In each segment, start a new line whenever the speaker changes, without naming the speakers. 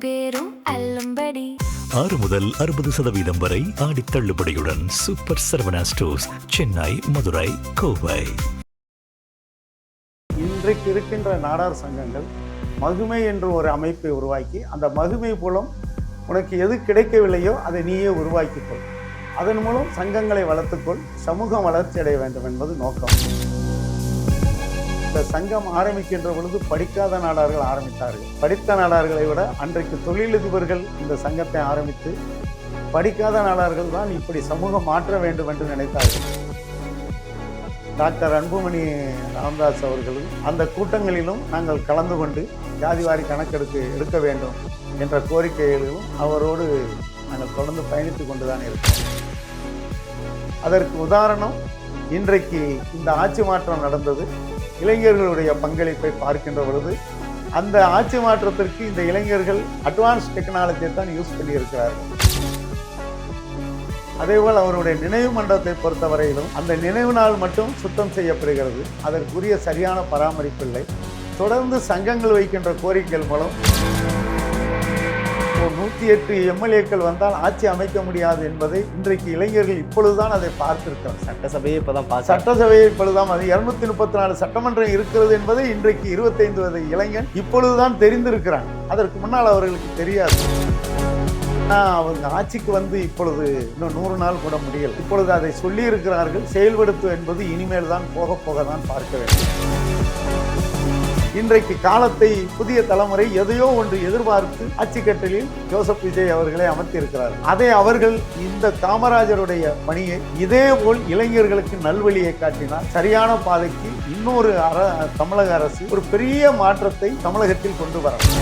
பேரும் அல்லும்படி
6 முதல் 60% வரை ஆடி தள்ளுபடியுடன் சூப்பர் சரவணா ஸ்டோர்ஸ், சென்னை, மதுரை, கோவை.
இன்றைக்கு இருக்கின்ற நாடார் சங்கங்கள் மகுமை என்று ஒரு அமைப்பை உருவாக்கி, அந்த மகுமை மூலம் உனக்கு எது கிடைக்கவில்லையோ அதை நீயே உருவாக்கிக்கொள். அதன் மூலம் சங்கங்களை வளர்த்துக்கொள், சமூகம் வளர்ச்சி அடைய வேண்டும் என்பது நோக்கம். இந்த சங்கம் ஆரம்பிக்கின்ற பொழுது படிக்காத நாடார்கள் ஆரம்பித்தார்கள். படித்த நாடார்களை விட அன்றைக்கு தொழிலதிபர்கள் இந்த சங்கத்தை ஆரம்பித்து படிக்காத நாடார்கள் தான் இப்படி சமூகம் மாற்ற வேண்டும் என்று நினைத்தார்கள். டாக்டர் அன்புமணி ராமதாஸ் அவர்களும் அந்த கூட்டங்களிலும் நாங்கள் கலந்து கொண்டு ஜாதிவாரி எடுக்க வேண்டும் என்ற கோரிக்கைகளிலும் அவரோடு நாங்கள் தொடர்ந்து பயணித்து கொண்டுதான் இருக்கிறோம். அதற்கு உதாரணம், இன்றைக்கு இந்த ஆட்சி மாற்றம் நடந்தது. இளைஞர்களுடைய பங்களிப்பை பார்க்கின்ற பொழுது அந்த ஆட்சி மாற்றத்திற்கு இந்த இளைஞர்கள் அட்வான்ஸ் டெக்னாலஜியை தான் யூஸ் பண்ணியிருக்கிறார்கள். அதேபோல் அவருடைய நினைவு மண்டபத்தை பொறுத்தவரையிலும் அந்த நினைவு நாள் மட்டும் சுத்தம் செய்யப்படுகிறது. அதற்குரிய சரியான பராமரிப்பு இல்லை. தொடர்ந்து சங்கங்கள் வைக்கின்ற கோரிக்கைகள் மூலம் 108 எம்எல்ஏக்கள் வந்தால் ஆட்சி அமைக்க முடியாது என்பதை இன்றைக்கு இளைஞர்கள் இப்பொழுதுதான் அதை பார்த்திருக்கிறார்.
சட்டசபையை
இப்பொழுதுதான் அது 234 சட்டமன்றம் இருக்கிறது என்பதை இன்றைக்கு 25 வயது இளைஞன் இப்பொழுதுதான் தெரிந்திருக்கிறாங்க. அதற்கு முன்னால் அவர்களுக்கு தெரியாது. அவங்க ஆட்சிக்கு வந்து இப்பொழுது இன்னும் 100 நாள் கூட முடியல. இப்பொழுது அதை சொல்லி இருக்கிறார்கள். செயல்படுத்து என்பது இனிமேல் தான் போக தான் பார்க்க வேண்டும். இன்றைக்கு காலத்தை புதிய தலைமுறை எதையோ ஒன்று எதிர்பார்த்து ஆட்சிக்கட்டிலில் ஜோசப் விஜய் அவர்களை அமர்த்தியிருக்கிறார். அதை அவர்கள் இந்த காமராஜருடைய பணியை இதே போல் இளைஞர்களுக்கு நல்வழியை காட்டினால் சரியான பாதைக்கு இன்னொரு தமிழக அரசு ஒரு பெரிய மாற்றத்தை தமிழகத்தில் கொண்டு வரலாம்.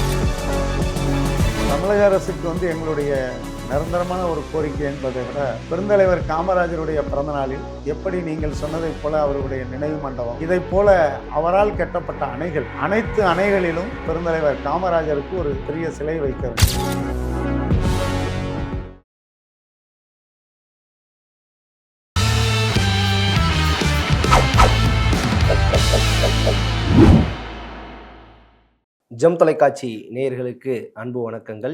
தமிழக அரசுக்கு எங்களுடைய நிரந்தரமான ஒரு கோரிக்கை என்பதை விட, பெருந்தலைவர் காமராஜருடைய பிறந்த நாளில் எப்படி நீங்கள் சொன்னதைப் போல அவருடைய நினைவு மண்டபம், இதை போல அவரால் கட்டப்பட்ட அணைகள், அனைத்து அணைகளிலும் பெருந்தலைவர் காமராஜருக்கு ஒரு பெரிய சிலை வைக்க வேண்டும்.
ஜெம் தொலைக்காட்சி நேயர்களுக்கு அன்பு வணக்கங்கள்.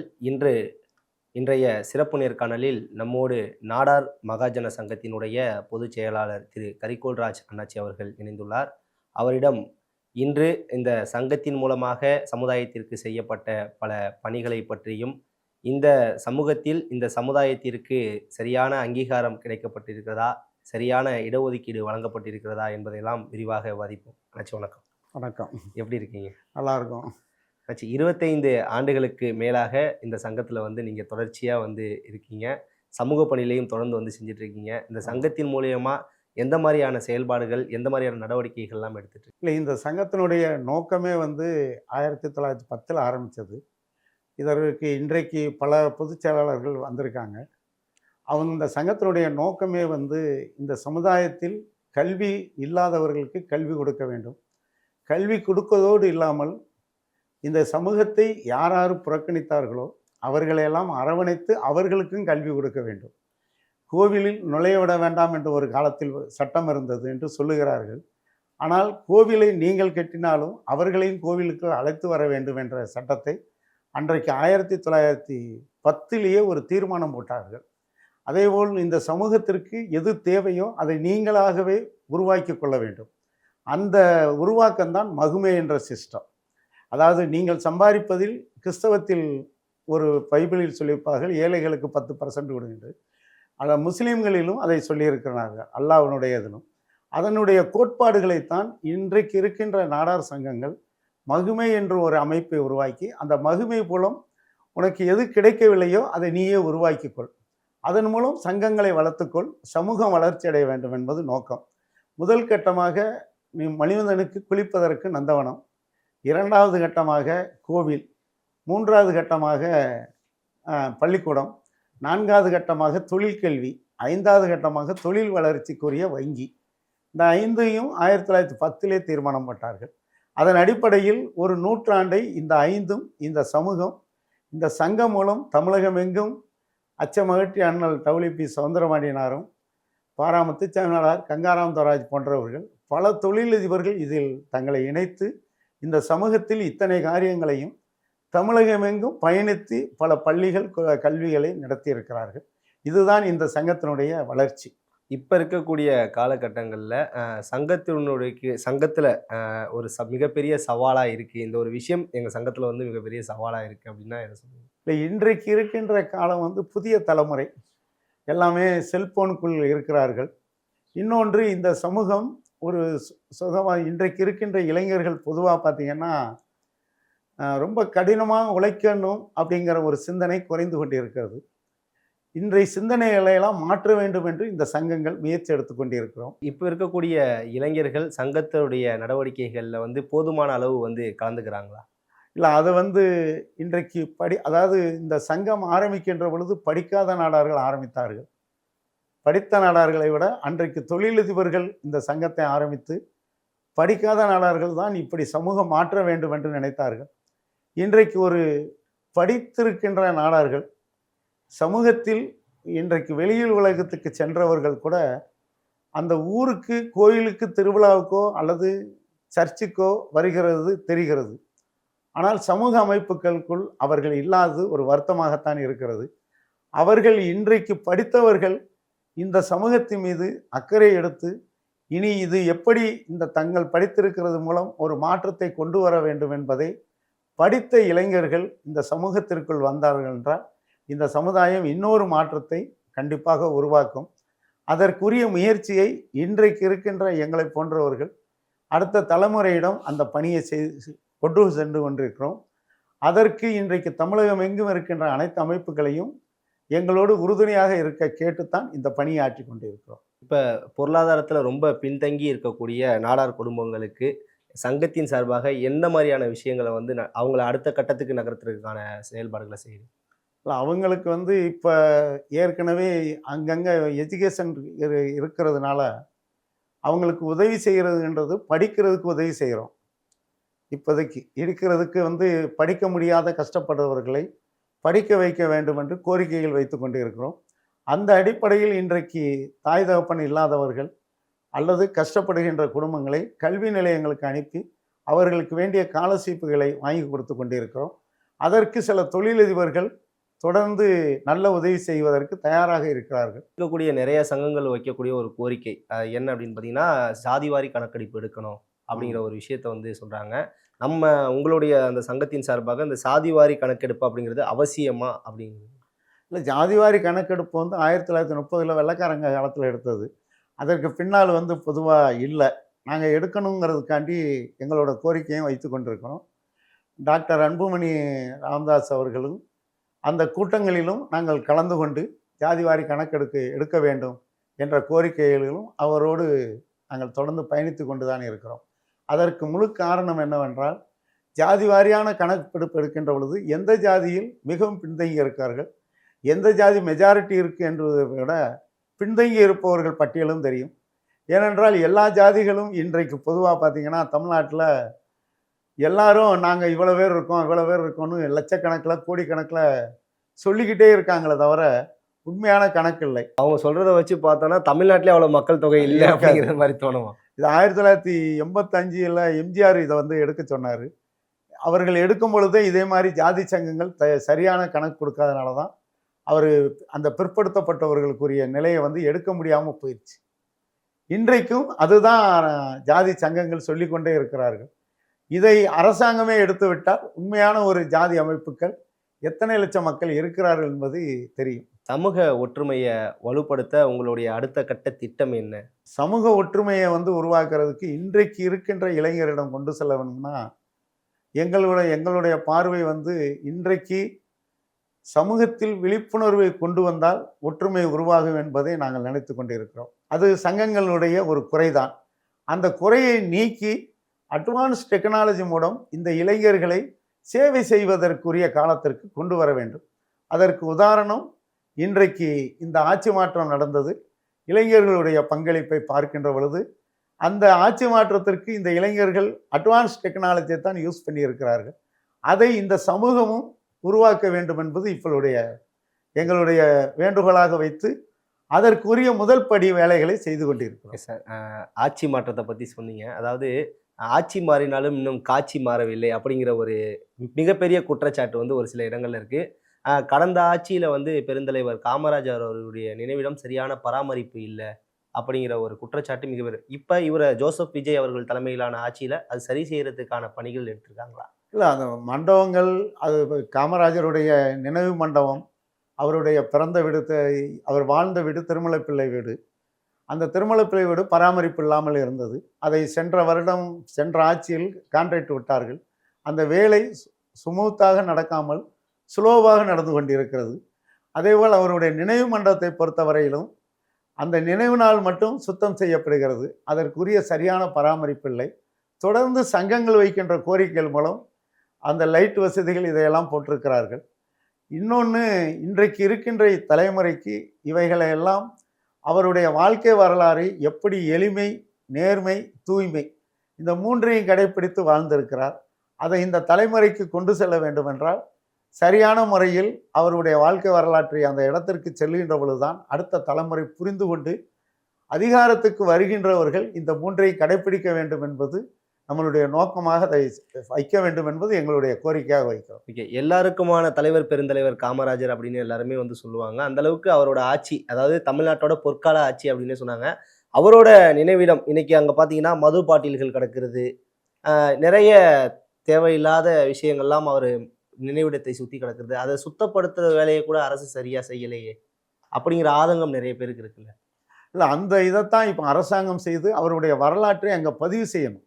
இன்றைய சிறப்பு நேர்காணலில் நம்மோடு நாடார் மகாஜன சங்கத்தினுடைய பொதுச் செயலாளர் திரு கரிகோல்ராஜ் அண்ணாச்சி அவர்கள் இணைந்துள்ளார். அவரிடம் இன்று இந்த சங்கத்தின் மூலமாக சமுதாயத்திற்கு செய்யப்பட்ட பல பணிகளை பற்றியும், இந்த சமூகத்தில் இந்த சமுதாயத்திற்கு சரியான அங்கீகாரம் கிடைக்கப்பட்டிருக்கிறதா, சரியான இடஒதுக்கீடு வழங்கப்பட்டிருக்கிறதா என்பதையெல்லாம் விரிவாக விவாதிப்போம். அண்ணாச்சி வணக்கம்.
வணக்கம்.
எப்படி இருக்கீங்க?
நல்லா இருக்கும்.
25 ஆண்டுகளுக்கு மேலாக இந்த சங்கத்தில் நீங்கள் தொடர்ச்சியாக இருக்கீங்க. சமூக பணியிலையும் தொடர்ந்து செஞ்சுட்டு இருக்கீங்க. இந்த சங்கத்தின் மூலயமா எந்த மாதிரியான செயல்பாடுகள், எந்த மாதிரியான நடவடிக்கைகள்லாம் எடுத்துட்டு?
இல்லை, இந்த சங்கத்தினுடைய நோக்கமே 1910 ஆரம்பித்தது. இதற்கு இன்றைக்கு பல பொதுச் செயலாளர்கள் வந்திருக்காங்க. இந்த சங்கத்தினுடைய நோக்கமே இந்த சமுதாயத்தில் கல்வி இல்லாதவர்களுக்கு கல்வி கொடுக்க வேண்டும். கல்வி கொடுப்பதோடு இல்லாமல் இந்த சமூகத்தை யார் புறக்கணித்தார்களோ அவர்களையெல்லாம் அரவணைத்து அவர்களுக்கும் கல்வி கொடுக்க வேண்டும். கோவிலில் நுழைய விட வேண்டாம் என்று ஒரு காலத்தில் சட்டம் இருந்தது என்று சொல்லுகிறார்கள். ஆனால் கோவிலை நீங்கள் கட்டினாலும் அவர்களையும் கோவிலுக்கு அழைத்து வர வேண்டும் என்ற சட்டத்தை அன்றைக்கு 1910 ஒரு தீர்மானம் போட்டார்கள். அதேபோல் இந்த சமூகத்திற்கு எது தேவையோ அதை நீங்களாகவே உருவாக்கி கொள்ள வேண்டும். அந்த உருவாக்கம்தான் மகுமை என்ற சிஸ்டம். அதாவது நீங்கள் சம்பாதிப்பதில் கிறிஸ்தவத்தில் ஒரு பைபிளில் சொல்லியிருப்பார்கள், ஏழைகளுக்கு 10% கொடுங்க. ஆனால் முஸ்லீம்களிலும் அதை சொல்லியிருக்கிறார்கள், அல்லாஹ்வினுடையதிலும். அதனுடைய கோட்பாடுகளைத்தான் இன்றைக்கு இருக்கின்ற நாடார் சங்கங்கள் மகுமை என்று ஒரு அமைப்பை உருவாக்கி, அந்த மகுமை மூலம் உனக்கு எது கிடைக்கவில்லையோ அதை நீயே உருவாக்கிக்கொள். அதன் மூலம் சங்கங்களை வளர்த்துக்கொள், சமூகம் வளர்ச்சி அடைய வேண்டும் என்பது நோக்கம். முதல் கட்டமாக நீ மனிதனுக்கு குளிப்பதற்கு நந்தவனம், 2வது கட்டமாக கோவில், 3வது கட்டமாக பள்ளிக்கூடம், 4வது கட்டமாக தொழிற்கல்வி, 5வது கட்டமாக தொழில் வளர்ச்சிக்குரிய வங்கி. இந்த 5ஐயும் 1910 தீர்மானம் போட்டார்கள். அதன் அடிப்படையில் ஒரு நூற்றாண்டை இந்த 5ம் இந்த சமூகம், இந்த சங்கம் மூலம் தமிழகம் எங்கும் அச்சமகற்றி அண்ணல் டபிள்யூபி சவுந்தரபாண்டியனாரும், பாராமுத்து சாமிநாடார், கங்காராம் தவராஜ் போன்றவர்கள், பல தொழிலதிபர்கள் இதில் தங்களை இணைத்து இந்த சமூகத்தில் இத்தனை காரியங்களையும் தமிழகமெங்கும் பயணித்து பல பள்ளிகள் கல்விகளை நடத்தியிருக்கிறார்கள். இதுதான் இந்த சங்கத்தினுடைய வளர்ச்சி.
இப்போ இருக்கக்கூடிய காலகட்டங்களில் சங்கத்தில் ஒரு மிகப்பெரிய சவாலாக இருக்குது, இந்த ஒரு விஷயம் எங்கள் சங்கத்தில் வந்து மிகப்பெரிய சவாலாக இருக்குது அப்படின்னா என்ன சொல்லுங்கள்?
இல்லை, இன்றைக்கு இருக்கின்ற காலம் வந்து புதிய தலைமுறை எல்லாமே செல்போனுக்குள் இருக்கிறார்கள். இன்னொன்று, இந்த சமூகம் ஒரு சுகமாக இன்றைக்கு இருக்கின்ற இளைஞர்கள் பொதுவாக பார்த்தீங்கன்னா ரொம்ப கடினமாக உழைக்கணும் அப்படிங்கிற ஒரு சிந்தனை குறைந்து கொண்டு இருக்கிறது. இன்றைய சிந்தனைகளை எல்லாம் மாற்ற வேண்டும் என்று இந்த சங்கங்கள் முயற்சி எடுத்துக்கொண்டிருக்கிறோம்.
இப்போ இருக்கக்கூடிய இளைஞர்கள் சங்கத்தினுடைய நடவடிக்கைகளில் வந்து போதுமான அளவு வந்து கலந்துக்கிறாங்களா?
இல்லை, அதை வந்து இன்றைக்கு அதாவது இந்த சங்கம் ஆரம்பிக்கின்ற பொழுது படிக்காத நாடார்கள் ஆரம்பித்தார்கள். படித்த நாடார்களை விட அன்றைக்கு தொழிலதிபர்கள் இந்த சங்கத்தை ஆரம்பித்து படிக்காத நாடார்கள் தான் இப்படி சமூகம் மாற்ற வேண்டும் என்று நினைத்தார்கள். இன்றைக்கு ஒரு படித்திருக்கின்ற நாடார்கள் சமூகத்தில் இன்றைக்கு வெளியில் உலகத்துக்கு சென்றவர்கள் கூட அந்த ஊருக்கு, கோயிலுக்கு, திருவிழாவுக்கோ அல்லது சர்ச்சுக்கோ வருகிறது தெரிகிறது. ஆனால் சமூக அமைப்புகளுக்குள் அவர்கள் இல்லாதது ஒரு வருத்தமாகத்தான் இருக்கிறது. அவர்கள் இன்றைக்கு படித்தவர்கள் இந்த சமூகத்தின் மீது அக்கறை எடுத்து இனி இது எப்படி இந்த தங்கள் படித்திருக்கிறது மூலம் ஒரு மாற்றத்தை கொண்டு வர வேண்டும் என்பதை படித்த இளைஞர்கள் இந்த சமூகத்திற்குள் வந்தார்கள் என்றால் இந்த சமுதாயம் இன்னொரு மாற்றத்தை கண்டிப்பாக உருவாக்கும். அதற்குரிய முயற்சியை இன்றைக்கு இருக்கின்ற எங்களை போன்றவர்கள் அடுத்த தலைமுறையிடம் அந்த பணியை கொண்டு சென்று கொண்டிருக்கிறோம். அதற்கு இன்றைக்கு தமிழகம் எங்கும் இருக்கின்ற அனைத்து அமைப்புகளையும் எங்களோடு உறுதுணையாக இருக்க கேட்டுத்தான் இந்த பணியை ஆற்றி கொண்டிருக்கிறோம்.
இப்போ பொருளாதாரத்தில் ரொம்ப பின்தங்கி இருக்கக்கூடிய நாடார் குடும்பங்களுக்கு சங்கத்தின் சார்பாக என்ன மாதிரியான விஷயங்களை வந்து அவங்கள அடுத்த கட்டத்துக்கு நகர்த்துறதுக்கான செயல்பாடுகளை செய்யுது?
அவங்களுக்கு வந்து இப்போ ஏற்கனவே அங்கங்கே எஜுகேஷன் இருக்கிறதுனால அவங்களுக்கு உதவி செய்கிறதுன்றது படிக்கிறதுக்கு உதவி செய்கிறோம். இப்போதைக்கு இருக்கிறதுக்கு வந்து படிக்க முடியாத கஷ்டப்படுறவர்களை படிக்க வைக்க வேண்டும் என்று கோரிக்கைகள் வைத்து கொண்டு இருக்கிறோம். அந்த அடிப்படையில் இன்றைக்கு தாய் தகப்பன் இல்லாதவர்கள் அல்லது கஷ்டப்படுகின்ற குடும்பங்களை கல்வி நிலையங்களுக்கு அனுப்பி அவர்களுக்கு வேண்டிய ஸ்காலர்ஷிப்புகளை வாங்கி கொடுத்து கொண்டிருக்கிறோம். அதற்கு சில தொழிலதிபர்கள் தொடர்ந்து நல்ல உதவி செய்வதற்கு தயாராக இருக்கிறார்கள்.
இருக்கக்கூடிய நிறைய சங்கங்கள் வைக்கக்கூடிய ஒரு கோரிக்கை என்ன அப்படின்னு பார்த்தீங்கன்னா, சாதிவாரி கணக்கெடுப்பு எடுக்கணும் அப்படிங்கிற ஒரு விஷயத்த வந்து சொல்கிறாங்க. உங்களுடைய அந்த சங்கத்தின் சார்பாக இந்த சாதிவாரி கணக்கெடுப்பு அப்படிங்கிறது அவசியமா அப்படிங்கிறது?
இல்லை, ஜாதிவாரி கணக்கெடுப்பு வந்து 1930 வெள்ளைக்காரங்க காலத்தில் எடுத்தது. அதற்கு பின்னால் வந்து பொதுவாக இல்லை. நாங்கள் எடுக்கணுங்கிறதுக்காண்டி எங்களோட கோரிக்கையும் வைத்து கொண்டிருக்கிறோம். டாக்டர் அன்புமணி ராமதாஸ் அவர்களும் அந்த கூட்டங்களிலும் நாங்கள் கலந்து கொண்டு ஜாதிவாரி எடுக்க வேண்டும் என்ற கோரிக்கைகளிலும் அவரோடு நாங்கள் தொடர்ந்து பயணித்து கொண்டு தான் இருக்கிறோம். அதற்கு முழு காரணம் என்னவென்றால், ஜாதி வாரியான கணக்கெடுப்பு எடுக்கின்ற பொழுது எந்த ஜாதியில் மிகவும் பின்தங்கி இருக்கிறார்கள், எந்த ஜாதி மெஜாரிட்டி இருக்குது என்பதை விட பின்தங்கி இருப்பவர்கள் பட்டியலும் தெரியும். ஏனென்றால் எல்லா ஜாதிகளும் இன்றைக்கு பொதுவாக பார்த்திங்கன்னா தமிழ்நாட்டில் எல்லாரும் நாங்கள் இவ்வளோ பேர் இருக்கோம்னு லட்சக்கணக்கில் கோடிக்கணக்கில் சொல்லிக்கிட்டே இருக்காங்களே தவிர உண்மையான கணக்கு இல்லை.
அவங்க சொல்கிறத வச்சு பார்த்தோன்னா தமிழ்நாட்டிலே அவ்வளோ மக்கள் தொகை இல்லை அப்படிங்கிற மாதிரி தோணுமா?
இது 1985 எம்ஜிஆர் இதை வந்து எடுக்க சொன்னார். அவர்கள் எடுக்கும் பொழுதே இதே மாதிரி ஜாதி சங்கங்கள் சரியான கணக்கு கொடுக்காதனால தான் அவர் அந்த பிற்படுத்தப்பட்டவர்களுக்குரிய நிலையை வந்து எடுக்க முடியாமல் போயிடுச்சு. இன்றைக்கும் அதுதான் ஜாதி சங்கங்கள் சொல்லிக்கொண்டே இருக்கிறார்கள். இதை அரசாங்கமே எடுத்து விட்டால் உண்மையான ஒரு ஜாதி அமைப்புகள் எத்தனை லட்சம் மக்கள் இருக்கிறார்கள் என்பது தெரியும்.
சமூக ஒற்றுமையை வலுப்படுத்த உங்களுடைய அடுத்த கட்ட திட்டம் என்ன?
சமூக ஒற்றுமையை வந்து உருவாக்குறதுக்கு இன்றைக்கு இருக்கின்ற இளைஞரிடம் கொண்டு செல்ல வேணும்னா எங்களுடைய பார்வை வந்து இன்றைக்கு சமூகத்தில் விழிப்புணர்வை கொண்டு வந்தால் ஒற்றுமை உருவாகும் என்பதை நாங்கள் நினைத்து கொண்டிருக்கிறோம். அது சங்கங்களுடைய ஒரு குறைதான். அந்த குறையை நீக்கி அட்வான்ஸ் டெக்னாலஜி மூலம் இந்த இளைஞர்களை சேவை செய்வதற்குரிய காலத்திற்கு கொண்டு வர வேண்டும். அதற்கு உதாரணம், இன்றைக்கு இந்த ஆட்சி மாற்றம் நடந்தது. இளைஞர்களுடைய பங்களிப்பை பார்க்கின்ற பொழுது அந்த ஆட்சி மாற்றத்திற்கு இந்த இளைஞர்கள் அட்வான்ஸ் டெக்னாலஜியை தான் யூஸ் பண்ணியிருக்கிறார்கள். அதை இந்த சமூகமும் உருவாக்க வேண்டும் என்பது எங்களுடைய வேண்டுகோளாக வைத்து அதற்குரிய முதல் படி வேலைகளை செய்து கொண்டிருக்கிறோம்.
சார், ஆட்சி மாற்றத்தை பற்றி சொன்னீங்க. அதாவது ஆட்சி மாறினாலும் இன்னும் காட்சி மாறவில்லை அப்படிங்கிற ஒரு மிகப்பெரிய குற்றச்சாட்டு வந்து ஒரு சில இடங்கள்ல இருக்கு. கடந்த ஆட்சியில வந்து பெருந்தலைவர் காமராஜர் அவர்களுடைய நினைவிடம் சரியான பராமரிப்பு இல்ல அப்படிங்கிற ஒரு குற்றச்சாட்டு இப்ப ஜோசப் விஜய் அவர்கள் தலைமையிலான ஆட்சியில அது சரி செய்யறதுக்கான பணிகள் எடுத்திருக்காங்களா?
இல்லை, அந்த மண்டபங்கள், அது காமராஜருடைய நினைவு மண்டபம், அவருடைய பிறந்த வீடு, அவர் வாழ்ந்த வீடு திருமலைப்பிள்ளை வீடு. அந்த திருமலைப்பிள்ளை வீடு பராமரிப்பு இல்லாமல் இருந்தது. அதை சென்ற ஆட்சியில் கான்ட்ராக்ட் விட்டார்கள். அந்த வேலை சுமூத்தாக நடக்காமல் ஸ்லோவாக நடந்து கொண்டிருக்கிறது. அதேபோல் அவருடைய நினைவு மண்டபத்தை பொறுத்தவரையிலும் அந்த நினைவு நாள் மட்டும் சுத்தம் செய்யப்படுகிறது. அதற்குரிய சரியான பராமரிப்பு இல்லை. தொடர்ந்து சங்கங்கள் வைக்கின்ற கோரிக்கைகள் மூலம் அந்த லைட் வசதிகள் இதையெல்லாம் போட்டிருக்கிறார்கள். இன்னொன்று, இன்றைக்கு இருக்கின்ற தலைமுறைக்கு இவைகளை எல்லாம் அவருடைய வாழ்க்கை வரலாறை எப்படி எளிமை, நேர்மை, தூய்மை இந்த மூன்றையும் கடைப்பிடித்து வாழ்ந்திருக்கிறார். அதை இந்த தலைமுறைக்கு கொண்டு செல்ல வேண்டுமென்றால் சரியான முறையில் அவருடைய வாழ்க்கை வரலாற்றை அந்த இடத்திற்கு செல்கின்ற பொழுதுதான் அடுத்த தலைமுறை புரிந்து கொண்டு அதிகாரத்துக்கு வருகின்றவர்கள் இந்த மூன்றையும் கடைப்பிடிக்க வேண்டும் என்பது நம்மளுடைய நோக்கமாக அதை வைக்க வேண்டும் என்பது எங்களுடைய கோரிக்கையாக வைக்கிறோம்.
ஓகே, எல்லாருக்குமான தலைவர் பெருந்தலைவர் காமராஜர் அப்படின்னு எல்லாருமே வந்து சொல்லுவாங்க. அந்த அளவுக்கு அவரோட ஆட்சி, அதாவது தமிழ்நாட்டோட பொற்கால ஆட்சி அப்படின்னு சொன்னாங்க. அவரோட நினைவிடம் இன்னைக்கு அங்க பாத்தீங்கன்னா மது பாட்டில்கள் கிடக்கிறது, நிறைய தேவையில்லாத விஷயங்கள்லாம் அவர் நினைவிடத்தை சுத்தி கிடக்கிறது. அதை சுத்தப்படுத்துற வேலையை கூட அரசு சரியா செய்யலையே அப்படிங்கிற ஆதங்கம் நிறைய பேருக்கு இருக்குல்ல.
இல்லை, அந்த இதைத்தான் இப்போ அரசாங்கம் செய்து அவருடைய வரலாற்றை அங்கே பதிவு செய்யணும்.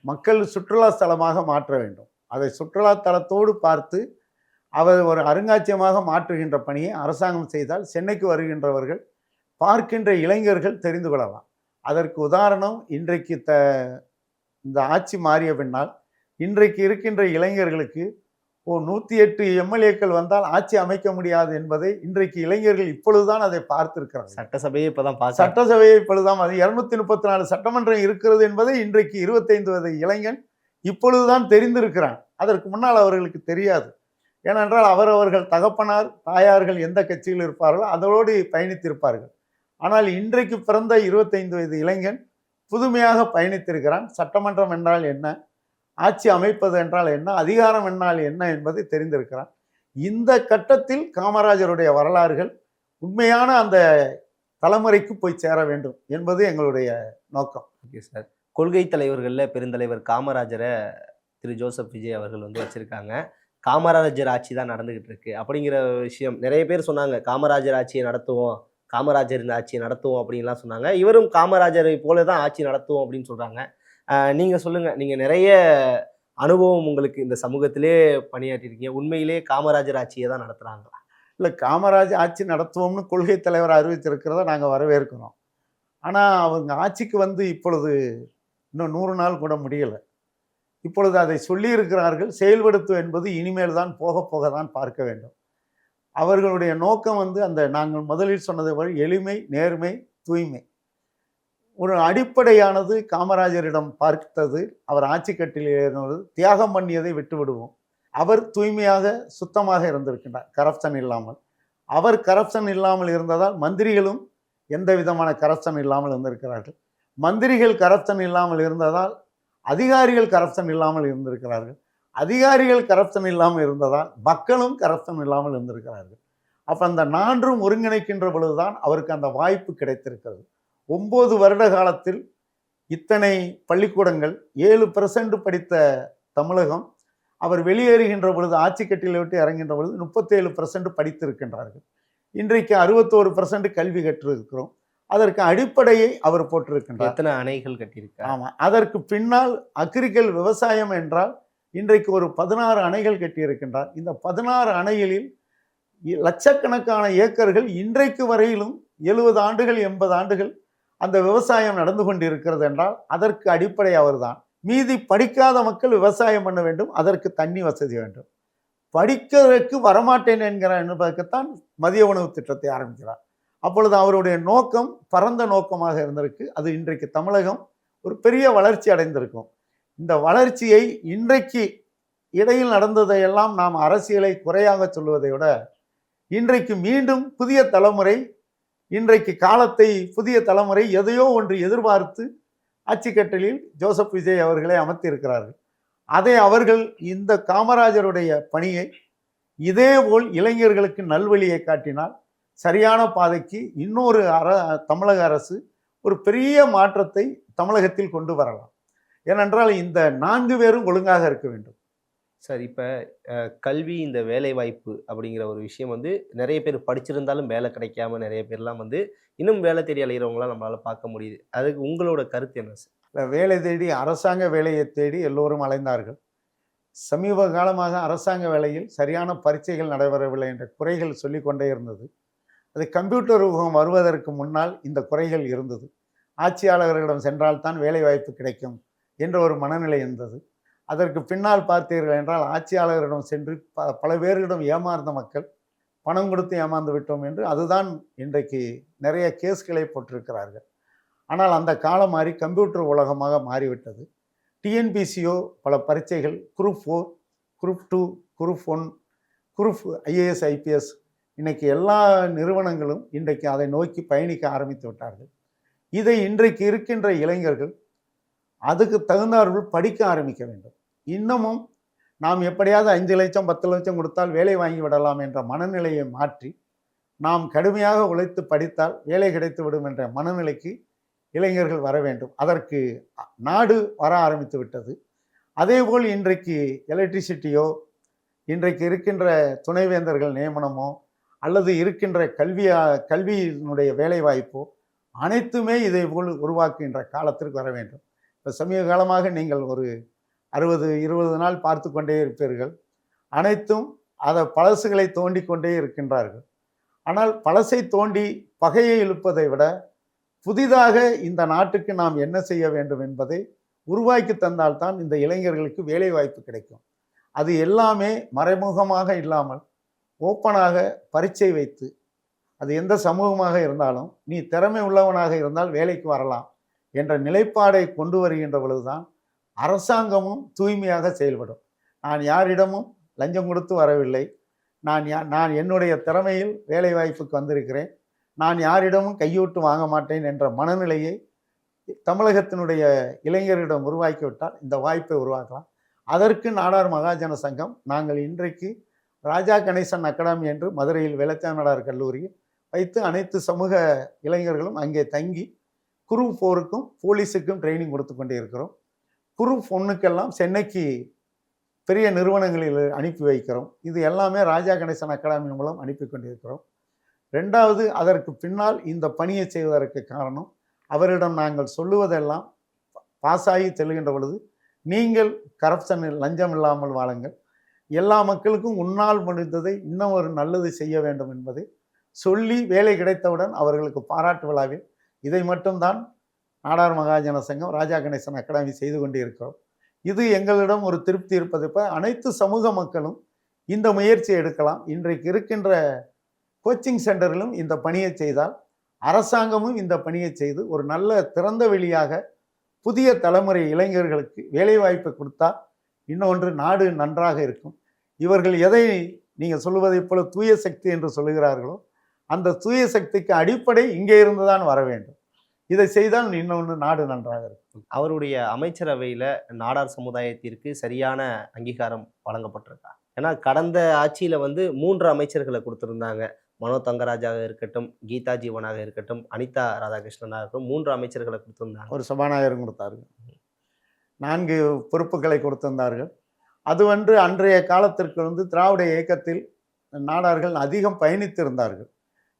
மக்கள் சுற்றுலா ஸ்தலமாக மாற்ற வேண்டும். அதை சுற்றுலா தலத்தோடு பார்த்து அவர் ஒரு அருங்காட்சியகமாக மாற்றுகின்ற பணியை அரசாங்கம் செய்தால் சென்னைக்கு வருகின்றவர்கள் பார்க்கின்ற இளைஞர்கள் தெரிந்து கொள்ளலாம். அதற்கு உதாரணம், இன்றைக்கு இந்த ஆட்சி மாறிய பின்னால் இன்றைக்கு இருக்கின்ற இளைஞர்களுக்கு 108 எம்எல்ஏக்கள் வந்தால் ஆட்சி அமைக்க முடியாது என்பதை இன்றைக்கு இளைஞர்கள் இப்பொழுதுதான் அதை பார்த்திருக்கிறார்கள்.
சட்டசபையை
இப்பொழுதுதான், அது 234 சட்டமன்றம் இருக்கிறது என்பதை இன்றைக்கு 25 வயது இளைஞன் இப்பொழுதுதான் தெரிந்திருக்கிறான். அதற்கு முன்னால் அவர்களுக்கு தெரியாது. ஏனென்றால் அவர்கள் தகப்பனார் தாயார்கள் எந்த கட்சியில் இருப்பார்களோ அதோடு பயணித்திருப்பார்கள். ஆனால் இன்றைக்கு பிறந்த 25 வயது இளைஞன் புதுமையாக பயணித்திருக்கிறான். சட்டமன்றம் என்றால் என்ன, ஆட்சி அமைப்பது என்றால் என்ன, அதிகாரம் என்னால் என்ன என்பதை தெரிந்திருக்கிறான். இந்த கட்டத்தில் காமராஜருடைய வரலாறுகள் உண்மையான அந்த தலைமுறைக்கு போய் சேர வேண்டும் என்பது எங்களுடைய நோக்கம்.
ஓகே சார், கொள்கை தலைவர்களில் பெருந்தலைவர் காமராஜரை திரு ஜோசப் விஜய் அவர்கள் வந்து வச்சிருக்காங்க. காமராஜர் ஆட்சி தான் நடந்துகிட்டு இருக்கு அப்படிங்கிற விஷயம் நிறைய பேர் சொன்னாங்க. காமராஜர் ஆட்சியை நடத்துவோம், காமராஜரின் ஆட்சியை நடத்துவோம் அப்படின்லாம் சொன்னாங்க. இவரும் காமராஜரை போல தான் ஆட்சி நடத்துவோம் அப்படின்னு சொல்றாங்க. நீங்க சொல்லுங்க, நீங்க நிறைய அனுபவம் உங்களுக்கு இந்த சமூகத்திலே பணியாற்றிருக்கீங்க. உண்மையிலே காமராஜர் ஆட்சியை தான் நடத்துறாங்களா?
இல்லை, காமராஜர் ஆட்சி நடத்துவோம்னு கொள்கை தலைவர் அறிவித்திருக்கிறத நாங்கள் வரவேற்கிறோம். ஆனால் அவங்க ஆட்சிக்கு வந்து இப்பொழுது இன்னும் 100 நாள் கூட முடியலை. இப்பொழுது அதை சொல்லியிருக்கிறார்கள். செயல்படுத்தும் என்பது இனிமேல் தான் போக தான் பார்க்க வேண்டும். அவர்களுடைய நோக்கம் வந்து அந்த நாங்கள் முதலில் சொன்னது போல் எளிமை, நேர்மை, தூய்மை. ஒரு அடிப்படையானது காமராஜரிடம் பார்த்தது. அவர் ஆட்சி கட்டில் ஏறினது தியாகம் பண்ணியதை விட்டு விடுவோம். அவர் தூய்மையாக சுத்தமாக இருந்திருக்கின்றார், கரப்ஷன் இல்லாமல். அவர் கரப்ஷன் இல்லாமல் இருந்ததால் மந்திரிகளும் எந்த விதமான கரப்ஷன் இல்லாமல் இருந்திருக்கிறார்கள். மந்திரிகள் கரப்ஷன் இல்லாமல் இருந்ததால் அதிகாரிகள் கரப்ஷன் இல்லாமல் இருந்திருக்கிறார்கள். அதிகாரிகள் கரப்ஷன் இல்லாமல் இருந்ததால் மக்களும் கரப்ஷன் இல்லாமல் இருந்திருக்கிறார்கள். அப்போ அந்த நான்கும் ஒருங்கிணைக்கின்ற பொழுதுதான் அவருக்கு அந்த வாய்ப்பு கிடைத்திருக்கிறது. 9 வருட காலத்தில் இத்தனை பள்ளிக்கூடங்கள், 7% படித்த தமிழகம், அவர் வெளியேறுகின்ற பொழுது ஆட்சி கட்டிலை விட்டு இறங்குகின்ற பொழுது 37% படித்திருக்கின்றார்கள். இன்றைக்கு 61% கல்வி கற்றிருக்கிறோம். அதற்கு அடிப்படையை அவர் போட்டிருக்கின்றார்.
எத்தனை அணைகள் கட்டியிருக்கார்?
ஆமாம், அதற்கு பின்னால் அக்ரிகல் விவசாயம் என்றால் இன்றைக்கு ஒரு 16 அணைகள் கட்டியிருக்கின்றார். இந்த 16 அணைகளில் லட்சக்கணக்கான ஏக்கர்கள் இன்றைக்கு வரையிலும் 70 ஆண்டுகள் 80 ஆண்டுகள் அந்த விவசாயம் நடந்து கொண்டிருக்கிறது என்றால் அதற்கு அடிப்படை அவர்தான். மீதி படிக்காத மக்கள் விவசாயம் பண்ண வேண்டும், அதற்கு தண்ணி வசதி வேண்டும். படிக்கிறதுக்கு வரமாட்டேன் என்பதற்குத்தான் மதிய உணவு திட்டத்தை ஆரம்பிக்கிறார். அப்பொழுது அவருடைய நோக்கம் பரந்த நோக்கமாக இருந்திருக்கு. அது இன்றைக்கு தமிழகம் ஒரு பெரிய வளர்ச்சி அடைந்திருக்கும். இந்த வளர்ச்சியை இன்றைக்கு இடையில் நடந்ததையெல்லாம் நாம் அரசியலை குறையாக சொல்வதை விட இன்றைக்கு மீண்டும் புதிய தலைமுறை, இன்றைக்கு காலத்தை புதிய தலைமுறை எதையோ ஒன்று எதிர்பார்த்து ஆட்சிக்கட்டலில் ஜோசப் விஜய் அவர்களை அமர்த்தியிருக்கிறார்கள். அதை அவர்கள் இந்த காமராஜருடைய பணியை இதேபோல் இளைஞர்களுக்கு நல்வழியை காட்டினால் சரியான பாதைக்கு இன்னொரு தமிழக அரசு ஒரு பெரிய மாற்றத்தை தமிழகத்தில் கொண்டு வரலாம். ஏனென்றால் இந்த 4 பேரும் ஒழுங்காக இருக்க வேண்டும்.
சார், இப்போ கல்வி, இந்த வேலை வாய்ப்பு அப்படிங்கிற ஒரு விஷயம் வந்து நிறைய பேர் படிச்சிருந்தாலும் வேலை கிடைக்காம நிறைய பேர்லாம் வந்து இன்னும் வேலை தேடி அலைகிறவங்களாம் நம்மளால் பார்க்க முடியுது. அதுக்கு உங்களோட கருத்து என்ன சார்?
வேலை தேடி அரசாங்க வேலையை தேடி எல்லோரும் அலைந்தார்கள். சமீப காலமாக அரசாங்க வேலையில் சரியான பரீட்சைகள் நடைபெறவில்லை என்ற குறைகள் சொல்லிக்கொண்டே இருந்தது. அது கம்ப்யூட்டர் யுகம் வருவதற்கு முன்னால் இந்த குறைகள் இருந்தது. ஆட்சியாளர்களிடம் சென்றால்தான் வேலை வாய்ப்பு கிடைக்கும் என்ற ஒரு மனநிலை இருந்தது. அதற்கு பின்னால் பார்த்தீர்கள் என்றால் ஆட்சியாளர்களிடம் சென்று பல பேர்களிடம் ஏமாந்த மக்கள் பணம் கொடுத்து ஏமாந்து விட்டோம் என்று அதுதான் இன்றைக்கு நிறைய கேஸ்களை போட்டிருக்கிறார்கள். ஆனால் அந்த காலம் மாறி கம்ப்யூட்டர் உலகமாக மாறிவிட்டது. டிஎன்பிசிஓ பல பரீட்சைகள் group 4, group 2, group 1, group IAS IPS இன்றைக்கி எல்லா நிறுவனங்களும் இன்றைக்கு அதை நோக்கி பயணிக்க ஆரம்பித்து விட்டார்கள். இதை இன்றைக்கு இருக்கின்ற இளைஞர்கள் அதுக்கு தகுந்தார்கள் படிக்க ஆரம்பிக்க வேண்டும். இன்னமும் நாம் எப்படியாவது 5 லட்சம் 10 லட்சம் கொடுத்தால் வேலை வாங்கி விடலாம் என்ற மனநிலையை மாற்றி நாம் கடுமையாக உழைத்து படித்தால் வேலை கிடைத்துவிடும் என்ற மனநிலைக்கு இளைஞர்கள் வர வேண்டும். அதற்கு நாடு வர ஆரம்பித்து விட்டது. அதேபோல் இன்றைக்கு எலக்ட்ரிசிட்டியோ இன்றைக்கு இருக்கின்ற துணைவேந்தர்கள் நியமனமோ அல்லது இருக்கின்ற கல்வியினுடைய வேலைவாய்ப்போ அனைத்துமே இதை போல் உருவாக்குகின்ற காலத்திற்கு வர வேண்டும். இப்போ சமீப காலமாக நீங்கள் ஒரு 60-20 நாள் பார்த்து கொண்டே இருப்பீர்கள். அனைத்தும் அதை பழசுகளை தோண்டி கொண்டே இருக்கின்றார்கள். ஆனால் பழசை தோண்டி பகையை இழுப்பதை விட புதிதாக இந்த நாட்டுக்கு நாம் என்ன செய்ய வேண்டும் என்பதை உருவாக்கி தந்தால்தான் இந்த இளைஞர்களுக்கு வேலை வாய்ப்பு கிடைக்கும். அது எல்லாமே மறைமுகமாக இல்லாமல் ஓப்பனாக பரீட்சை வைத்து, அது எந்த சமூகமாக இருந்தாலும் நீ திறமை உள்ளவனாக இருந்தால் வேலைக்கு வரலாம் என்ற நிலைப்பாடை கொண்டு வருகின்ற பொழுதுதான் அரசாங்கமும் தூய்மையாக செயல்படும். நான் யாரிடமும் லஞ்சம் கொடுத்து வரவில்லை, நான் என்னுடைய திறமையில் வேலை வாய்ப்புக்கு வந்திருக்கிறேன், நான் யாரிடமும் கையூட்டு வாங்க மாட்டேன் என்ற மனநிலையை தமிழகத்தினுடைய இளைஞர்களிடம் உருவாக்கிவிட்டால் இந்த வாய்ப்பை உருவாக்கலாம். அதற்கு நாடார் மகாஜன சங்கம் நாங்கள் இன்றைக்கு ராஜா கணேசன் அகாடமி என்று மதுரையில் வேலச்சாமி கல்லூரியில் வைத்து அனைத்து சமூக இளைஞர்களும் அங்கே தங்கி குரூப் 4க்கும் போலீஸுக்கும் ட்ரைனிங் கொடுத்து கொண்டே இருக்கிறோம். குரூப் 1க்கெல்லாம் சென்னைக்கு பெரிய நிறுவனங்களில் அனுப்பி வைக்கிறோம். இது எல்லாமே ராஜா கணேசன் அகாடமி மூலம் அனுப்பி கொண்டிருக்கிறோம். 2வது, அதற்கு பின்னால் இந்த பணியை செய்வதற்கு காரணம் அவரிடம் நாங்கள் சொல்லுவதெல்லாம் பாஸாகி செல்கின்ற பொழுது நீங்கள் கரப்ஷனில் லஞ்சம் இல்லாமல் வாழுங்கள், எல்லா மக்களுக்கும் உன்னால் முடிந்ததை இன்னும் ஒரு நல்லது செய்ய வேண்டும் என்பதை சொல்லி வேலை கிடைத்தவுடன் அவர்களுக்கு பாராட்டு விழாவில் இதை மட்டும்தான் நாடார் மகாஜன சங்கம் ராஜா கணேசன் அகாடமி செய்து கொண்டே இருக்கிறோம். இது எங்களிடம் ஒரு திருப்தி இருப்பது. இப்போ அனைத்து சமூக மக்களும் இந்த முயற்சியை எடுக்கலாம். இன்றைக்கு இருக்கின்ற கோச்சிங் சென்டரிலும் இந்த பணியை செய்தால் அரசாங்கமும் இந்த பணியை செய்து ஒரு நல்ல திறந்த வெளியாக புதிய தலைமுறை இளைஞர்களுக்கு வேலைவாய்ப்பை கொடுத்தா இன்னொன்று நாடு நன்றாக இருக்கும். இவர்கள் எதை நீங்கள் சொல்லுவதைப் போல தூய சக்தி என்று சொல்லுகிறார்களோ அந்த தூய சக்திக்கு அடிப்படை இங்கே இருந்து தான் வர வேண்டும். இதை செய்தால் இன்னொன்று நாடு நன்றாக இருக்கும்.
அவருடைய அமைச்சரவையில் நாடார் சமுதாயத்திற்கு சரியான அங்கீகாரம் வழங்கப்பட்டிருக்கா? ஏன்னா கடந்த ஆட்சியில் வந்து 3 அமைச்சர்களை கொடுத்துருந்தாங்க. மனோ தங்கராஜாக இருக்கட்டும், கீதா ஜீவனாக இருக்கட்டும், அனிதா ராதாகிருஷ்ணனாக இருக்கட்டும், 3 அமைச்சர்களை கொடுத்துருந்தாங்க.
ஒரு சபாநாயகரும் கொடுத்தார்கள், 4 பொறுப்புகளை கொடுத்திருந்தார்கள். அது அன்றைய காலத்திற்கு திராவிட இயக்கத்தில் நாடார்கள் அதிகம் பயணித்திருந்தார்கள்.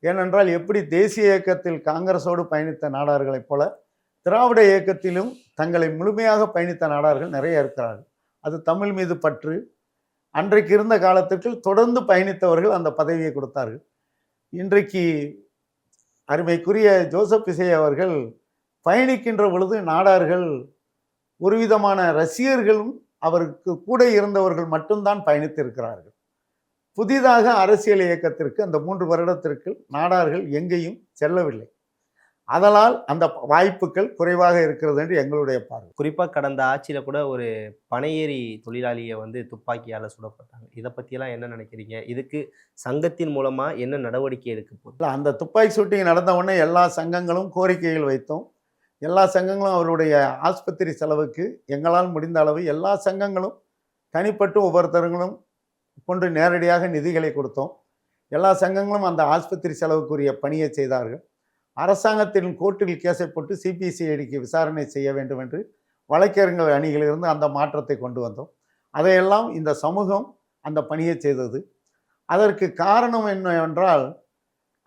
ஏனென்றால் எப்படி தேசிய இயக்கத்தில் காங்கிரஸோடு பயணித்த நாடார்களைப் போல திராவிட இயக்கத்திலும் தங்களை முழுமையாக பயணித்த நாடார்கள் நிறைய இருக்கிறார்கள். அது தமிழ் மீது பற்று அன்றைக்கு இருந்த காலத்திற்கு தொடர்ந்து பயணித்தவர்கள் அந்த பதவியை கொடுத்தார்கள். இன்றைக்கு அருமைக்குரிய ஜோசப் விஜய் அவர்கள் பயணிக்கின்ற பொழுது நாடார்கள் ஒரு விதமான ரசிகர்களும் அவருக்கு கூட இருந்தவர்கள் மட்டும்தான் பயணித்திருக்கிறார்கள். புதிதாக அரசியல் இயக்கத்திற்கு அந்த 3 வருடத்திற்கு நாடார்கள் எங்கேயும் செல்லவில்லை. அதனால் அந்த வாய்ப்புகள் குறைவாக இருக்கிறது என்று எங்களுடைய பார்வை.
குறிப்பாக கடந்த ஆட்சியில் கூட ஒரு பனையேறி தொழிலாளியை துப்பாக்கியால் சுடப்பட்டாங்க. இதை பற்றியெல்லாம் என்ன நினைக்கிறீங்க? இதுக்கு சங்கத்தின் மூலமாக என்ன நடவடிக்கை எடுக்க போகுது?
அந்த துப்பாக்கி சூட்டிங் நடந்த உடனே எல்லா சங்கங்களும் கோரிக்கைகள் வைத்தோம். எல்லா சங்கங்களும் அவருடைய ஆஸ்பத்திரி செலவுக்கு எங்களால் முடிந்த அளவு எல்லா சங்கங்களும் தனிப்பட்டு ஒவ்வொருத்தருங்களும் கொண்டு நேரடியாக நிதிகளை கொடுத்தோம். எல்லா சங்கங்களும் அந்த ஆஸ்பத்திரி செலவுக்குரிய பணியை செய்தார்கள். அரசாங்கத்தின் கோர்ட்டில் கேஸை போட்டு சிபிசிஐடிக்கு விசாரணை செய்ய வேண்டும் என்று வழக்கறிஞர் அணியிலிருந்து அந்த மாற்றத்தை கொண்டு வந்தோம். அதையெல்லாம் இந்த சமூகம் அந்த பணியை செய்தது. அதற்கு காரணம் என்னவென்றால்,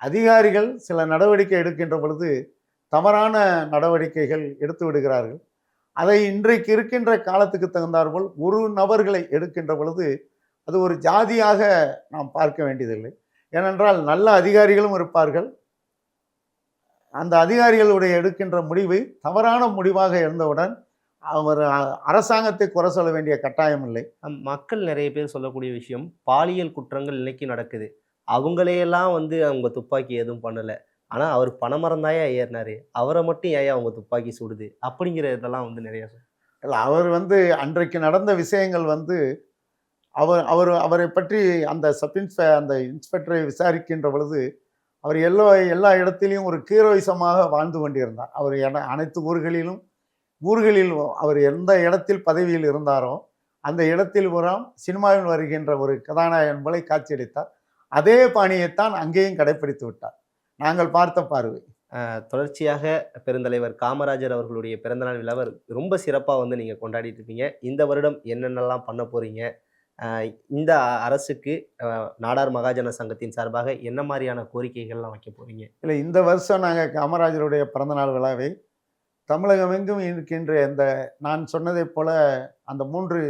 அதிகாரிகள் சில நடவடிக்கை எடுக்கின்ற பொழுது தவறான நடவடிக்கைகள் எடுத்து விடுகிறார்கள். அதை இன்றைக்கு இருக்கின்ற காலத்துக்கு தகுந்தாற்போல் ஒரு நபர்களை எடுக்கின்ற பொழுது அது ஒரு ஜாதியாக நாம் பார்க்க வேண்டியதில்லை. ஏனென்றால் நல்ல அதிகாரிகளும் இருப்பார்கள். அந்த அதிகாரிகளுடைய எடுக்கின்ற முடிவு தவறான முடிவாக இருந்தவுடன் அவர் அரசாங்கத்தை குறை சொல்ல வேண்டிய கட்டாயம் இல்லை.
மக்கள் நிறைய பேர் சொல்லக்கூடிய விஷயம், பாலியல் குற்றங்கள் இன்னைக்கு நடக்குது, அவங்களையெல்லாம் அவங்க துப்பாக்கி எதுவும் பண்ணலை, ஆனால் அவர் பணமரந்தாயா ஏறினாரு, அவரை மட்டும் ஏன் அவங்க துப்பாக்கி சுடுது அப்படிங்கிற இதெல்லாம் நிறைய
இல்லை. அவர் அன்றைக்கு நடந்த விஷயங்கள் அவரை பற்றி அந்த அந்த இன்ஸ்பெக்டரை விசாரிக்கின்ற பொழுது அவர் எல்லா இடத்திலையும் ஒரு ஹீரோயிசமாக வாழ்ந்து கொண்டிருந்தார். அவர் அனைத்து ஊர்களில் அவர் எந்த இடத்தில் பதவியில் இருந்தாரோ அந்த இடத்தில் சினிமாவில் வருகின்ற ஒரு கதாநாயகன் போல காட்சியளித்தார். அதே பாணியைத்தான் அங்கேயும் கடைப்பிடித்து விட்டார். நாங்கள் பார்த்த பார்வை.
தொடர்ச்சியாக பெருந்தலைவர் காமராஜர் அவர்களுடைய பிறந்தநாள் விழாவை ரொம்ப சிறப்பாக நீங்கள் கொண்டாடிட்டு இருப்பீங்க. இந்த வருடம் என்னென்னலாம் பண்ண போகிறீங்க? இந்த அரசுக்கு நாடார் மகாஜன சங்கத்தின் சார்பாக என்ன மாதிரியான கோரிக்கைகள்லாம் வைக்க போகிறீங்க?
இல்லை, இந்த வருஷம் நாங்கள் காமராஜருடைய பிறந்தநாள் விழாவை தமிழகம் எங்கும் இருக்கின்ற நான் சொன்னதைப் போல அந்த 3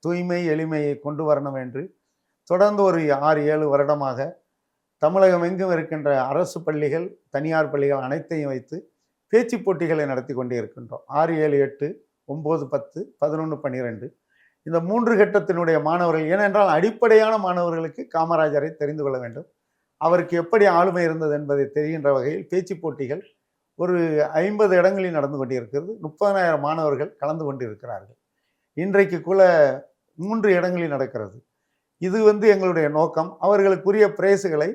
தூய்மை எளிமையை கொண்டு வரணும் என்று தொடர்ந்து ஒரு 6-7 வருடமாக தமிழகம் எங்கும் இருக்கின்ற அரசு பள்ளிகள், தனியார் பள்ளிகள் அனைத்தையும் வைத்து பேச்சு போட்டிகளை நடத்தி கொண்டே இருக்கின்றோம். 6, 7, 8, 9, 10, 11, 12 இந்த 3 கட்டத்தினுடைய மாணவர்கள். ஏனென்றால் அடிப்படையான மாணவர்களுக்கு காமராஜரை தெரிந்து கொள்ள வேண்டும், அவருக்கு எப்படி ஆளுமை இருந்தது என்பதை தெரிகின்ற வகையில் பேச்சு போட்டிகள் ஒரு 50 இடங்களில் நடந்து கொண்டிருக்கிறது. 30,000 மாணவர்கள் கலந்து கொண்டிருக்கிறார்கள். இன்றைக்கு 3 இடங்களில் நடக்கிறது. இது எங்களுடைய நோக்கம். அவர்களுக்குரிய பிரைஸுகளை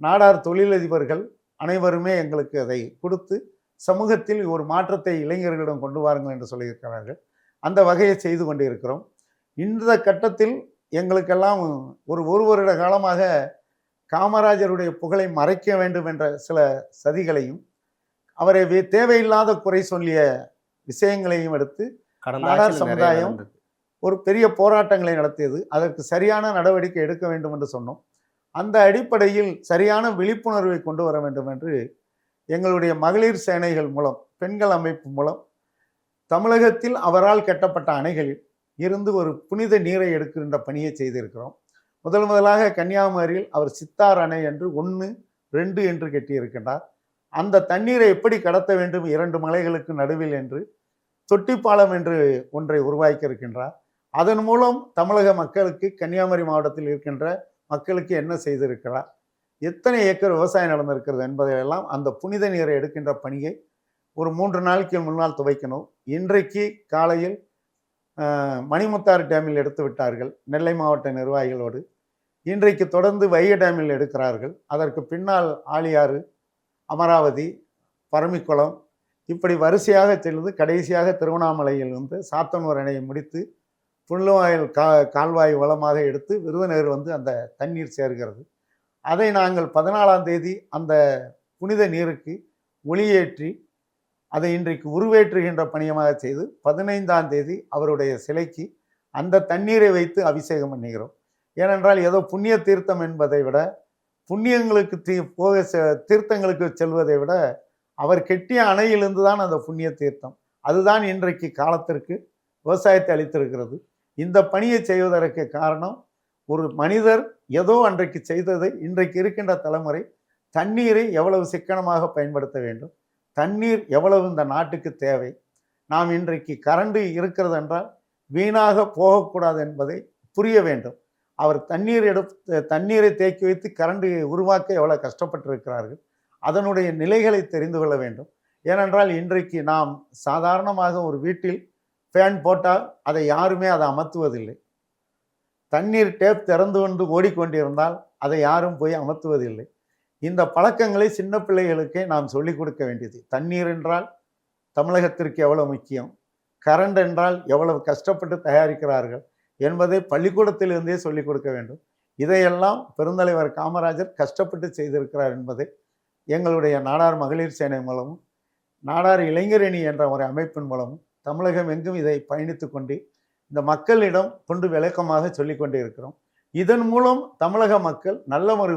நாடார் தொழிலதிபர்கள் அனைவருமே எங்களுக்கு அதை கொடுத்து சமூகத்தில் ஒரு மாற்றத்தை இளைஞர்களிடம் கொண்டு வாருங்கள் என்று சொல்லியிருக்கிறார்கள். அந்த வகையை செய்து கொண்டிருக்கிறோம். இந்த கட்டத்தில் எங்களுக்கெல்லாம் ஒரு வருட காலமாக காமராஜருடைய புகழை மறைக்க வேண்டும் என்ற சில சதிகளையும் அவரை தேவையில்லாத குறை சொல்லிய விஷயங்களையும் எடுத்து நாடார் சமுதாயம் ஒரு பெரிய போராட்டங்களை நடத்தியது. அதற்கு சரியான நடவடிக்கை எடுக்க வேண்டும் என்று சொன்னோம். அந்த அடிப்படையில் சரியான விழிப்புணர்வை கொண்டு வர வேண்டும் என்று எங்களுடைய மகளிர் சேனைகள் மூலம், பெண்கள் அமைப்பு மூலம் தமிழகத்தில் அவரால் கட்டப்பட்ட அணைகளில் இருந்து ஒரு புனித நீரை எடுக்கின்ற பணியை செய்திருக்கிறோம். முதலாக கன்னியாகுமரியில் அவர் சித்தார் அணை என்று 1, 2 என்று கட்டியிருக்கின்றார். அந்த தண்ணீரை எப்படி கடத்த வேண்டும் 2 மலைகளுக்கு நடுவில் என்று தொட்டிப்பாலம் என்று ஒன்றை உருவாக்கி இருக்கின்றார். அதன் மூலம் தமிழக மக்களுக்கு, கன்னியாகுமரி மாவட்டத்தில் இருக்கின்ற மக்களுக்கு என்ன செய்திருக்கிறார், எத்தனை ஏக்கர் விவசாயம் நடந்திருக்கிறது என்பதையெல்லாம் அந்த புனித நீரை எடுக்கின்ற பணியை ஒரு 3 நாளைக்கு முன்னால் துவைக்கணும். இன்றைக்கு காலையில் மணிமுத்தாறு டேமில் எடுத்து விட்டார்கள் நெல்லை மாவட்ட நிர்வாகிகளோடு. இன்றைக்கு தொடர்ந்து வைகை டேமில் எடுக்கிறார்கள். அதற்கு பின்னால் ஆழியாறு, அமராவதி, பரமிக்குளம் இப்படி வரிசையாக செல்வது. கடைசியாக திருவண்ணாமலையில் சாத்தனூர் அணையை முடித்து புல்லுவாயில் கால்வாய் வளமாக எடுத்து விருதுநகர் அந்த தண்ணீர் சேர்கிறது. அதை நாங்கள் 14ஆம் தேதி அந்த புனித நீருக்கு ஒளியேற்றி அதை இன்றைக்கு உருவேற்றுகின்ற பணியமாக செய்து 15ஆம் தேதி அவருடைய சிலைக்கு அந்த தண்ணீரை வைத்து அபிஷேகம் பண்ணுகிறோம். ஏனென்றால் ஏதோ புண்ணிய தீர்த்தம் என்பதை விட, புண்ணியங்களுக்கு தீர்த்தங்களுக்கு செல்வதை விட அவர் கெட்டிய அணையிலிருந்து தான் அந்த புண்ணிய தீர்த்தம். அதுதான் இன்றைக்கு காலத்திற்கு விவசாயத்தை அளித்திருக்கிறது. இந்த பணியை செய்வதற்கு காரணம் ஒரு மனிதர் ஏதோ அன்றைக்கு செய்ததை இன்றைக்கு இருக்கின்ற தலைமுறை தண்ணீரை எவ்வளவு சிக்கனமாக பயன்படுத்த வேண்டும், தண்ணீர் எவ்வளவு இந்த நாட்டுக்கு தேவை, நாம் இன்றைக்கு கரண்டு இருக்கிறது என்றால் வீணாக போகக்கூடாது என்பதை புரிய வேண்டும். அவர் தண்ணீரை தேக்கி வைத்து கரண்டு உருவாக்க எவ்வளவு கஷ்டப்பட்டிருக்கிறார்கள், அதனுடைய நிலைகளை தெரிந்து கொள்ள வேண்டும். ஏனென்றால் இன்றைக்கு நாம் சாதாரணமாக ஒரு வீட்டில் ஃபேன் போட்டால் அதை யாருமே அதை அமர்த்துவதில்லை. தண்ணீர் டேப் திறந்து கொண்டு ஓடிக்கொண்டிருந்தால் அதை யாரும் போய் அமர்த்துவதில்லை. இந்த பழக்கங்களை சின்ன பிள்ளைகளுக்கே நாம் சொல்லிக் கொடுக்க வேண்டியது. தண்ணீர் என்றால் தமிழகத்திற்கு எவ்வளவு முக்கியம், கரண்ட் என்றால் எவ்வளவு கஷ்டப்பட்டு தயாரிக்கிறார்கள் என்பதை பள்ளிக்கூடத்திலிருந்தே சொல்லிக் கொடுக்க வேண்டும். இதையெல்லாம் பெருந்தலைவர் காமராஜர் கஷ்டப்பட்டு செய்திருக்கிறார் என்பதை எங்களுடைய நாடார் மகளிர் சேனை மூலமும் நாடார் இளைஞரணி என்ற ஒரு அமைப்பின் மூலமும் தமிழகம் எங்கும் இதை பயணித்து கொண்டு இந்த மக்களிடம் கொண்டு விளக்கமாக சொல்லிக் கொண்டே இருக்கிறோம். இதன் மூலம் தமிழக மக்கள் நல்ல ஒரு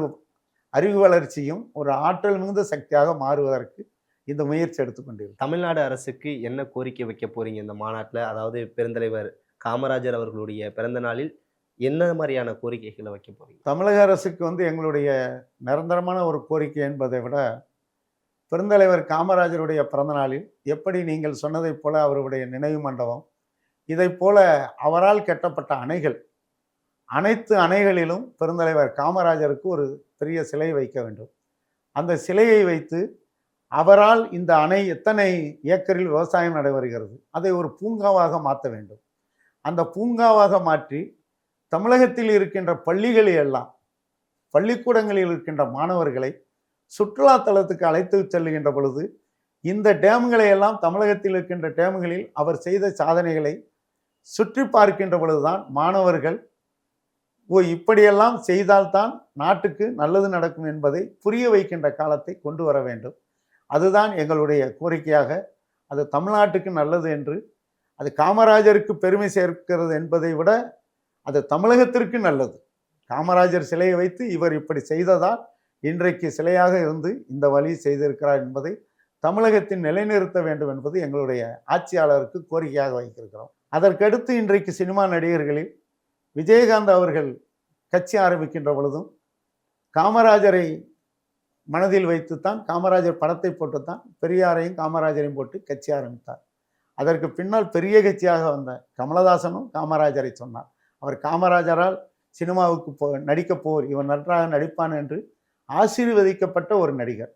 அறிவு வளர்ச்சியும் ஒரு ஆற்றல் மிகுந்த சக்தியாக மாறுவதற்கு இந்த முயற்சி எடுத்துக்கொண்டிருக்கிறோம்.
தமிழ்நாடு அரசுக்கு என்ன கோரிக்கை வைக்க போறீங்க இந்த மாநாட்டில்? அதாவது பெருந்தலைவர் காமராஜர் அவர்களுடைய பிறந்த நாளில் என்ன மாதிரியான கோரிக்கைகளை வைக்க போறீங்க?
தமிழக அரசுக்கு எங்களுடைய நிரந்தரமான ஒரு கோரிக்கை என்பதை விட பெருந்தலைவர் காமராஜருடைய பிறந்த நாளில் எப்படி நீங்கள் சொன்னதைப் போல அவருடைய நினைவு மண்டபம், இதை போல அவரால் கட்டப்பட்ட அணைகள், அனைத்து அணைகளிலும் பெருந்தலைவர் காமராஜருக்கு ஒரு பெரிய சிலை வைக்க வேண்டும். அந்த சிலையை வைத்து அவரால் இந்த அணை எத்தனை ஏக்கரில் விவசாயம் நடைபெறுகிறது அதை ஒரு பூங்காவாக மாற்ற வேண்டும். அந்த பூங்காவாக மாற்றி தமிழகத்தில் இருக்கின்ற பள்ளிகளை எல்லாம், பள்ளிக்கூடங்களில் இருக்கின்ற மாணவர்களை சுற்றுலா தலத்துக்கு அழைத்து செல்லுகின்ற பொழுது இந்த டேம்களை எல்லாம், தமிழகத்தில் இருக்கின்ற டேம்களில் அவர் செய்த சாதனைகளை சுற்றி பார்க்கின்ற பொழுதுதான் மாணவர்கள் இப்படியெல்லாம் செய்தால்தான் நாட்டுக்கு நல்லது நடக்கும் என்பதை புரிய வைக்கின்ற காலத்தை கொண்டு வர வேண்டும். அதுதான் எங்களுடைய கோரிக்கையாக. அது தமிழ்நாட்டுக்கு நல்லது என்று, அது காமராஜருக்கு பெருமை சேர்க்கிறது என்பதை விட அது தமிழகத்திற்கு நல்லது. காமராஜர் சிலையை வைத்து இவர் இப்படி செய்ததால் இன்றைக்கு சிலையாக இருந்து இந்த வழி செய்திருக்கிறார் என்பதை தமிழகத்தின் நிலைநிறுத்த வேண்டும் என்பது எங்களுடைய ஆட்சியாளருக்கு கோரிக்கையாக வைத்திருக்கிறோம். அதற்கடுத்து இன்றைக்கு சினிமா நடிகர்களில் விஜயகாந்த் அவர்கள் கட்சி ஆரம்பிக்கின்ற பொழுதும் காமராஜரை மனதில் வைத்துத்தான், காமராஜர் படத்தை போட்டுத்தான் பெரியாரையும் காமராஜரையும் போட்டு கட்சி ஆரம்பித்தார். அதற்கு பின்னால் பெரிய கட்சியாக வந்த கமலஹாசனும் காமராஜரை சொன்னார். அவர் காமராஜரால் சினிமாவுக்கு நடிக்கப் போர், இவன் நன்றாக நடிப்பான் என்று ஆசீர்வதிக்கப்பட்ட ஒரு நடிகர்.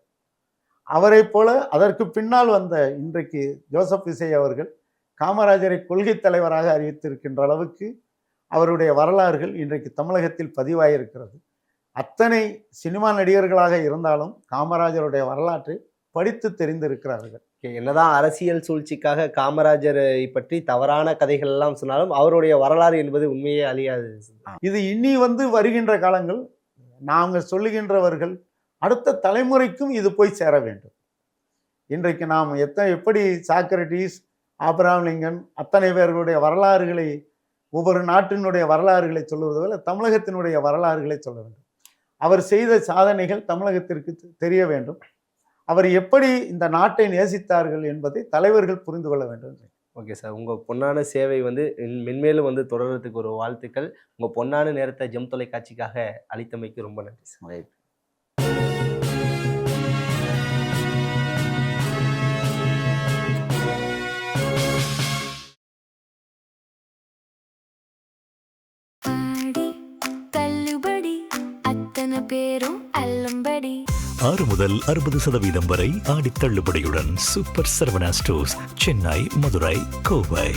அவரை போல அதற்கு பின்னால் வந்த இன்றைக்கு ஜோசப் விசய் அவர்கள் காமராஜரை கொள்கை தலைவராக அறிவித்திருக்கின்ற அளவுக்கு அவருடைய வரலாறுகள் இன்றைக்கு தமிழகத்தில் பதிவாயிருக்கிறது. அத்தனை சினிமா நடிகர்களாக இருந்தாலும் காமராஜருடைய வரலாற்றை படித்து தெரிந்திருக்கிறார்கள்.
என்னதான் அரசியல் சூழ்ச்சிக்காக காமராஜரை பற்றி தவறான கதைகள் எல்லாம் சொன்னாலும் அவருடைய வரலாறு என்பது உண்மையே அழியாது.
இது இனி வருகின்ற காலங்கள் நாங்கள் சொல்லுகின்றவர்கள் அடுத்த தலைமுறைக்கும் இது போய் சேர வேண்டும். இன்றைக்கு நாம் எப்படி சாக்ரட்டிஸ், ஆபிரகாம் லிங்கன் அத்தனை பேர்களுடைய வரலாறுகளை, ஒவ்வொரு நாட்டினுடைய வரலாறுகளை சொல்லுவது போல தமிழகத்தினுடைய வரலாறுகளை சொல்ல வேண்டும். அவர் செய்த சாதனைகள் தமிழகத்திற்கு தெரிய வேண்டும். அவர் எப்படி இந்த நாட்டை நேசித்தார்கள் என்பதை தலைவர்கள் புரிந்து கொள்ள வேண்டும்.
ஓகே சார், உங்கள் பொன்னான சேவை மென்மேலும் தொடர்றதுக்கு ஒரு வாழ்த்துக்கள். உங்கள் பொன்னான நேரத்தை ஜெம் தொலைக்காட்சிக்காக அளித்தமைக்கு ரொம்ப நன்றி சார்.
பேரும் அல்லும்படி
6 முதல் 60% வரை ஆடி தள்ளுபடியுடன் சூப்பர் சரவணா ஸ்டோர்ஸ், சென்னை, மதுரை, கோவை.